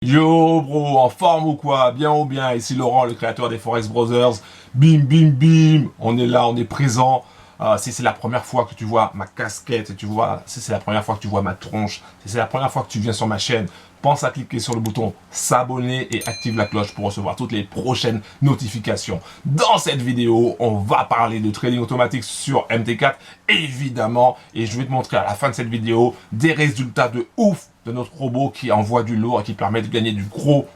Yo bro, en forme ou quoi? Bien ou bien? Ici Laurent, le créateur des Forex Brothers. Bim bim bim, on est là, on est présent. Si c'est la première fois que tu vois ma casquette, si c'est la première fois que tu vois ma tronche, si c'est la première fois que tu viens sur ma chaîne, pense à cliquer sur le bouton s'abonner et active la cloche pour recevoir toutes les prochaines notifications. Dans cette vidéo, on va parler de trading automatique sur MT4, évidemment, et je vais te montrer à la fin de cette vidéo des résultats de ouf de notre robot qui envoie du lourd et qui permet de gagner du gros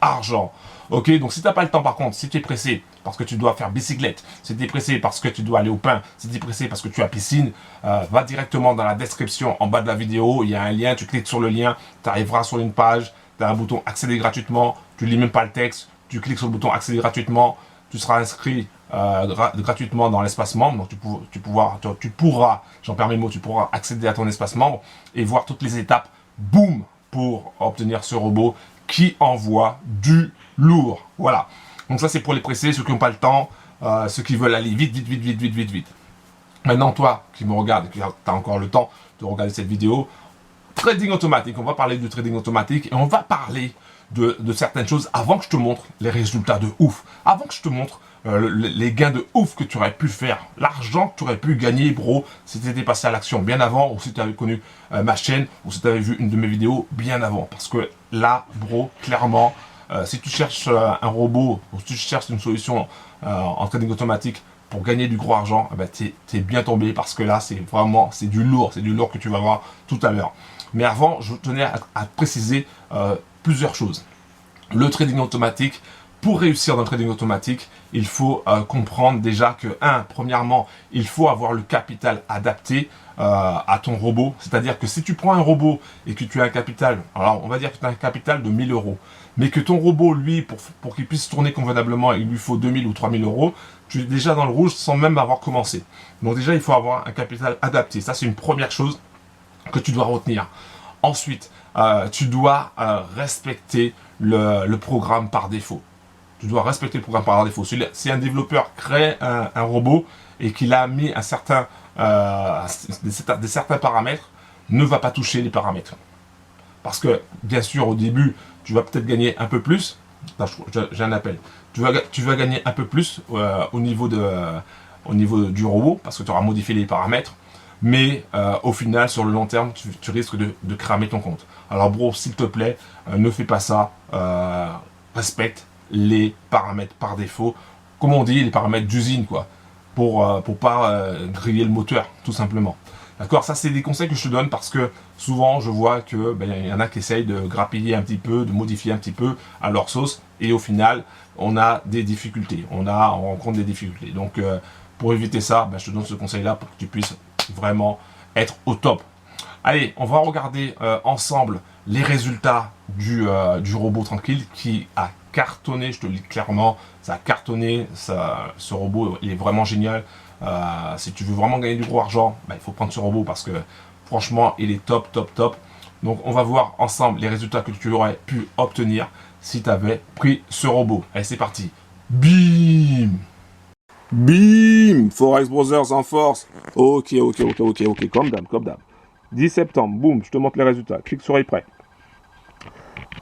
argent. Ok, donc si tu n'as pas le temps par contre, si tu es pressé parce que tu dois faire bicyclette, si tu es pressé parce que tu dois aller au pain, si tu es pressé parce que tu as piscine, va directement dans la description en bas de la vidéo, il y a un lien, tu cliques sur le lien, tu arriveras sur une page, tu as un bouton accéder gratuitement, tu lis même pas le texte, tu cliques sur le bouton accéder gratuitement, tu seras inscrit gratuitement dans l'espace membre, donc tu pourras, j'en perds mes mots, tu pourras accéder à ton espace membre et voir toutes les étapes, boum, pour obtenir ce robot qui envoie du lourd. Voilà. Donc ça c'est pour les pressés, ceux qui n'ont pas le temps, ceux qui veulent aller vite. Maintenant toi qui me regardes et qui as encore le temps de regarder cette vidéo, trading automatique, on va parler du trading automatique et on va parler de certaines choses avant que je te montre les résultats de ouf, avant que je te montre les gains de ouf que tu aurais pu faire, l'argent que tu aurais pu gagner, bro, si tu étais passé à l'action bien avant, ou si tu avais connu ma chaîne, ou si tu avais vu une de mes vidéos bien avant. Parce que là, bro, clairement, si tu cherches un robot, ou si tu cherches une solution en trading automatique pour gagner du gros argent, eh ben, t'es bien tombé, parce que là, c'est du lourd que tu vas voir tout à l'heure. Mais avant, je tenais à préciser plusieurs choses. Le trading automatique, pour réussir dans le trading automatique, il faut comprendre déjà que, premièrement, il faut avoir le capital adapté à ton robot. C'est-à-dire que si tu prends un robot et que tu as un capital, alors on va dire que tu as un capital de 1000 euros, mais que ton robot, lui, pour qu'il puisse tourner convenablement, il lui faut 2000 ou 3000 euros, tu es déjà dans le rouge sans même avoir commencé. Donc déjà, il faut avoir un capital adapté. Ça, c'est une première chose que tu dois retenir. Ensuite, tu dois respecter le programme par défaut. Tu dois respecter le programme par défaut. Si un développeur crée un robot et qu'il a mis des certains paramètres, ne va pas toucher les paramètres. Parce que, bien sûr, au début, tu vas peut-être gagner un peu plus. J'ai un appel. Tu vas gagner un peu plus au niveau du robot, parce que tu auras modifié les paramètres. Mais au final, sur le long terme, tu risques de cramer ton compte. Alors bro, s'il te plaît, ne fais pas ça. Respecte les paramètres par défaut. Comme on dit, les paramètres d'usine, quoi. Pour pas griller le moteur, tout simplement. D'accord? Ça, c'est des conseils que je te donne parce que souvent, je vois que y en a qui essayent de grappiller un petit peu, de modifier un petit peu à leur sauce. Et au final, on a des difficultés. On rencontre des difficultés. Donc, pour éviter ça, je te donne ce conseil-là pour que tu puisses vraiment être au top. Allez, on va regarder ensemble les résultats du robot tranquille qui a cartonné, je te le dis clairement, ça a cartonné, ce robot il est vraiment génial. Si tu veux vraiment gagner du gros argent, il faut prendre ce robot parce que franchement il est top. Donc on va voir ensemble les résultats que tu aurais pu obtenir si tu avais pris ce robot. Allez, c'est parti. Bim! Bim! Forex Brothers en force. Ok. Comme d'hab. 10 septembre, boum, je te montre les résultats. Clique sur iPrêt.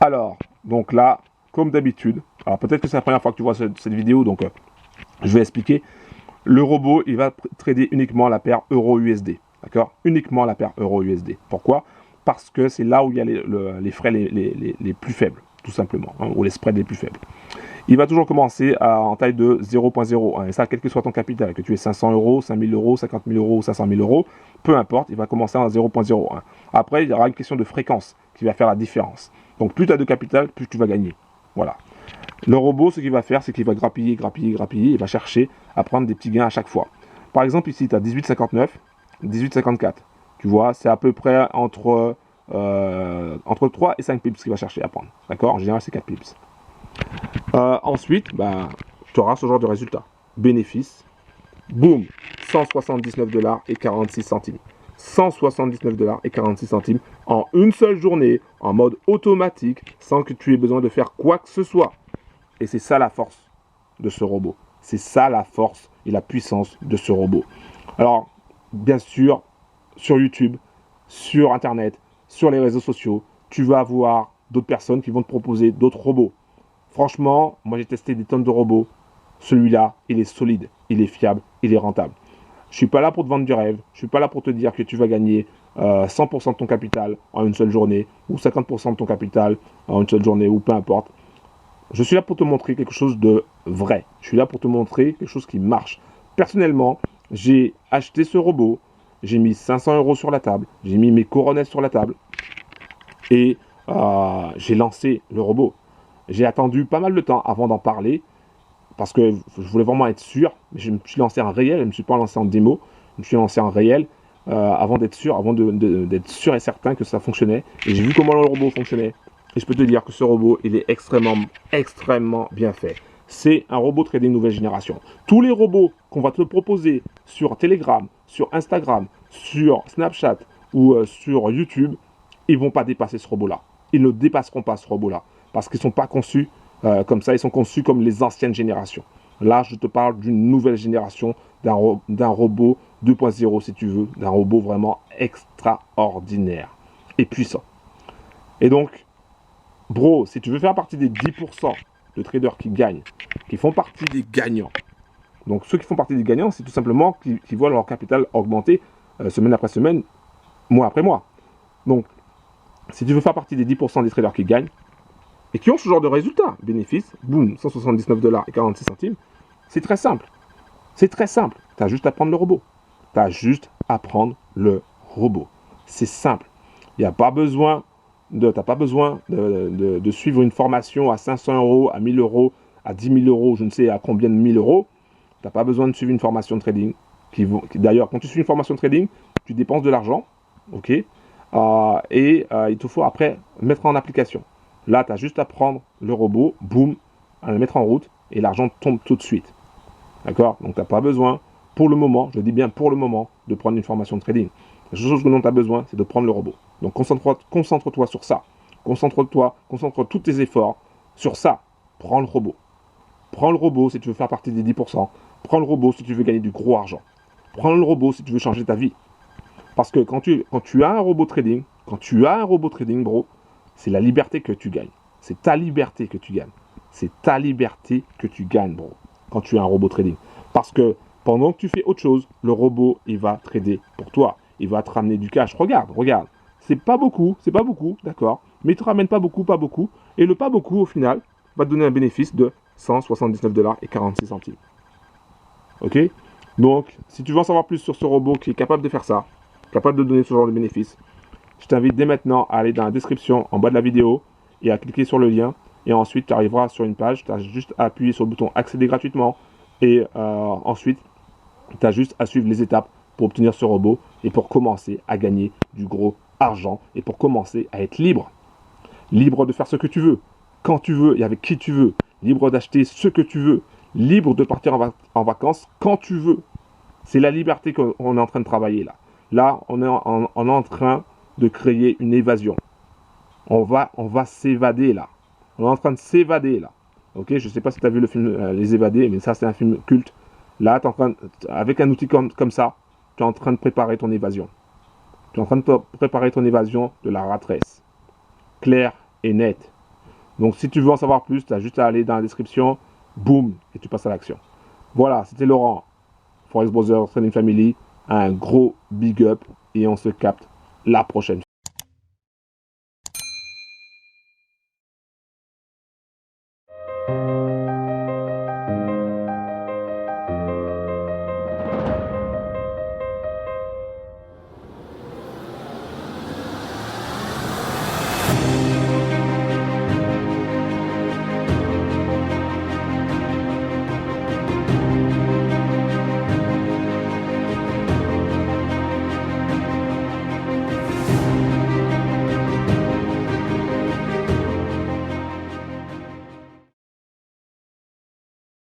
Alors, donc là, comme d'habitude, alors peut-être que c'est la première fois que tu vois cette vidéo, donc je vais expliquer. Le robot, il va trader uniquement la paire euro-USD. D'accord? Uniquement la paire euro-USD. Pourquoi? Parce que c'est là où il y a les frais les plus faibles, tout simplement, hein, ou les spreads les plus faibles. Il va toujours commencer en taille de 0.01. Et ça, quel que soit ton capital, que tu aies 500 euros, 5000 euros, 50 000 euros, 500 000 euros, peu importe, il va commencer en 0.01. Après, il y aura une question de fréquence qui va faire la différence. Donc, plus tu as de capital, plus tu vas gagner. Voilà. Le robot, ce qu'il va faire, c'est qu'il va grappiller. Il va chercher à prendre des petits gains à chaque fois. Par exemple, ici, tu as 18,59, 18,54. Tu vois, c'est à peu près entre 3 et 5 pips qu'il va chercher à prendre. D'accord? En général, c'est 4 pips. Ensuite, tu auras ce genre de résultat. Bénéfice, boum, 179 $ et 46 centimes. 179 $ et 46 centimes en une seule journée, en mode automatique, sans que tu aies besoin de faire quoi que ce soit. Et c'est ça la force de ce robot. C'est ça la force et la puissance de ce robot. Alors, bien sûr, sur YouTube, sur Internet, sur les réseaux sociaux, tu vas voir d'autres personnes qui vont te proposer d'autres robots. Franchement, moi j'ai testé des tonnes de robots. Celui-là, il est solide, il est fiable, il est rentable. Je ne suis pas là pour te vendre du rêve. Je ne suis pas là pour te dire que tu vas gagner 100% de ton capital en une seule journée ou 50% de ton capital en une seule journée ou peu importe. Je suis là pour te montrer quelque chose de vrai. Je suis là pour te montrer quelque chose qui marche. Personnellement, j'ai acheté ce robot. J'ai mis 500 € sur la table. J'ai mis mes couronnes sur la table. Et j'ai lancé le robot. J'ai attendu pas mal de temps avant d'en parler. Parce que je voulais vraiment être sûr. Mais je me suis lancé en réel. Je ne me suis pas lancé en démo. Je me suis lancé en réel avant d'être sûr. Avant d'être sûr et certain que ça fonctionnait. Et j'ai vu comment le robot fonctionnait. Et je peux te dire que ce robot, il est extrêmement bien fait. C'est un robot trading nouvelle génération. Tous les robots qu'on va te proposer sur Telegram, sur Instagram, sur Snapchat ou sur YouTube, ils ne vont pas dépasser ce robot-là. Ils ne dépasseront pas ce robot-là. Parce qu'ils ne sont pas conçus comme ça. Ils sont conçus comme les anciennes générations. Là, je te parle d'une nouvelle génération, d'un robot 2.0 si tu veux. D'un robot vraiment extraordinaire et puissant. Et donc, bro, si tu veux faire partie des 10% de traders qui gagnent, qui font partie des gagnants, donc ceux qui font partie des gagnants, c'est tout simplement qui voient leur capital augmenter semaine après semaine, mois après mois. Donc, si tu veux faire partie des 10% des traders qui gagnent, et qui ont ce genre de résultat, bénéfice, boum, 179 $ et 46 centimes, c'est très simple. C'est très simple. Tu as juste à prendre le robot. Tu as juste à prendre le robot. C'est simple. Il n'y a pas besoin t'as pas besoin de suivre une formation à 500 €, à 1000 €, à 10 000 €, je ne sais à combien de 1000 €. Tu n'as pas besoin de suivre une formation de trading. D'ailleurs, quand tu suis une formation de trading, tu dépenses de l'argent. Ok, il te faut après mettre en application. Là, tu as juste à prendre le robot, boum, à le mettre en route et l'argent tombe tout de suite. D'accord? Donc, tu n'as pas besoin, pour le moment, je dis bien pour le moment, de prendre une formation de trading. La seule chose dont tu as besoin, c'est de prendre le robot. Donc, concentre-toi sur ça. Concentre tous tes efforts sur ça. Prends le robot. Prends le robot si tu veux faire partie des 10%. Prends le robot si tu veux gagner du gros argent. Prends le robot si tu veux changer ta vie. Parce que quand tu as un robot trading, bro, c'est la liberté que tu gagnes. C'est ta liberté que tu gagnes. C'est ta liberté que tu gagnes, bro, quand tu as un robot trading. Parce que pendant que tu fais autre chose, le robot, il va trader pour toi. Il va te ramener du cash. Regarde. C'est pas beaucoup, d'accord. Mais il te ramène pas beaucoup. Et le pas beaucoup, au final, va te donner un bénéfice de 179 $ et 46 centimes. Ok? Donc, si tu veux en savoir plus sur ce robot qui est capable de faire ça, capable de donner ce genre de bénéfice, je t'invite dès maintenant à aller dans la description en bas de la vidéo et à cliquer sur le lien. Et ensuite, tu arriveras sur une page, tu as juste à appuyer sur le bouton accéder gratuitement. Et ensuite, tu as juste à suivre les étapes pour obtenir ce robot et pour commencer à gagner du gros argent et pour commencer à être libre. Libre de faire ce que tu veux, quand tu veux et avec qui tu veux. Libre d'acheter ce que tu veux. Libre de partir en vacances quand tu veux. C'est la liberté qu'on est en train de travailler là. Là, on est en train de créer une évasion. On va s'évader là. On est en train de s'évader là. Ok, je ne sais pas si tu as vu le film Les Évadés, mais ça c'est un film culte. Là, avec un outil comme ça, tu es en train de préparer ton évasion. Tu es en train de préparer ton évasion de la rat race. Claire et nette. Donc si tu veux en savoir plus, tu as juste à aller dans la description, boum, et tu passes à l'action. Voilà, c'était Laurent, Forex Brothers Trading Family. Un gros big up et on se capte la prochaine.